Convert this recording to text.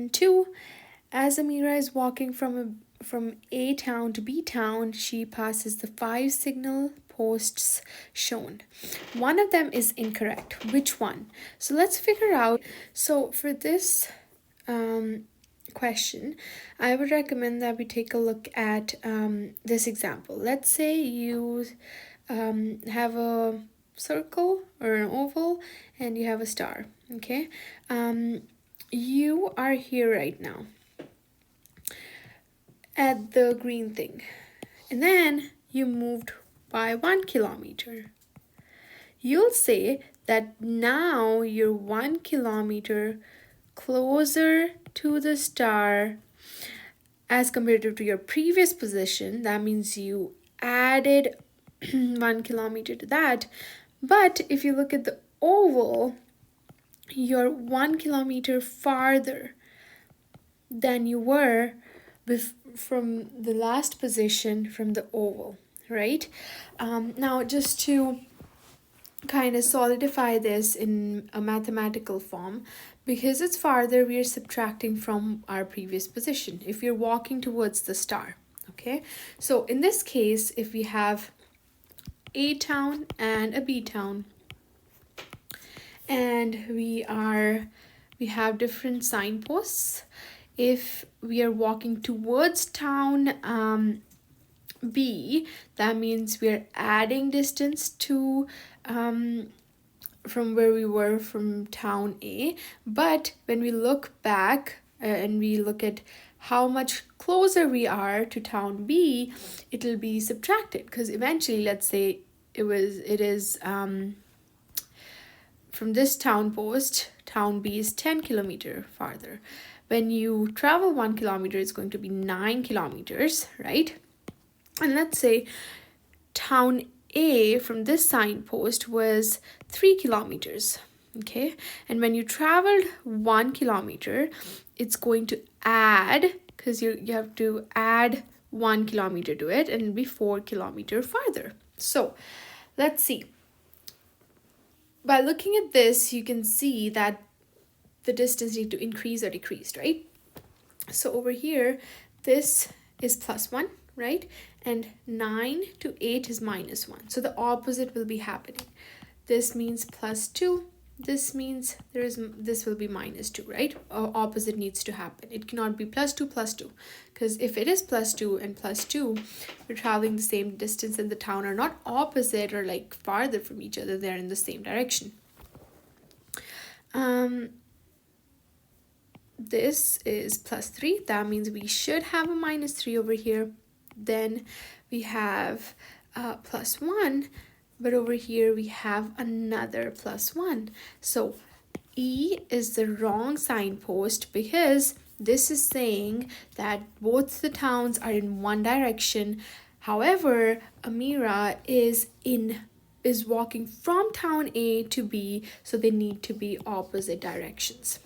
Question 2. As Amira is walking from A town to B town, she passes the 5 signal posts shown. One of them is incorrect. Which one? So let's figure out. So for this question, I would recommend that we take a look at this example. Let's say you have a circle or an oval and you have a star. Okay, you are here right now at the green thing, and then you moved by 1 kilometer. You'll say that now you're 1 kilometer closer to the star as compared to your previous position. That means you added 1 kilometer to that. But if you look at the oval, you're 1 kilometer farther than you were from the last position from the oval, right? Now, just to kind of solidify this in a mathematical form, because it's farther, we are subtracting from our previous position if you're walking towards the star. Okay, so in this case, if we have A town and a B town, and we have different signposts. If we are walking towards town B, that means we are adding distance to from where we were from town A. But when we look back and we look at how much closer we are to town B, it'll be subtracted, because eventually, let's say it is from this town post, town B is 10 kilometer farther. When you travel 1 kilometer, it's going to be 9 kilometers, right? And let's say town A from this signpost was 3 kilometers, okay? And when you traveled 1 kilometer, it's going to add, because you have to add 1 kilometer to it, and it'll be 4 kilometer farther. So let's see. By looking at this, you can see that the distance need to increase or decrease, right? So over here, this is +1, right? And 9 to 8 is -1. So the opposite will be happening. This means +2. This means this will be -2, right? Opposite needs to happen. It cannot be +2 +2, because if it is +2 and +2, we're traveling the same distance, and the town are not opposite or like farther from each other. They're in the same direction. This is +3. That means we should have a -3 over here. Then we have +1, but over here we have another +1. So E is the wrong signpost, because this is saying that both the towns are in one direction. However, Amira is walking from town A to B, so they need to be opposite directions.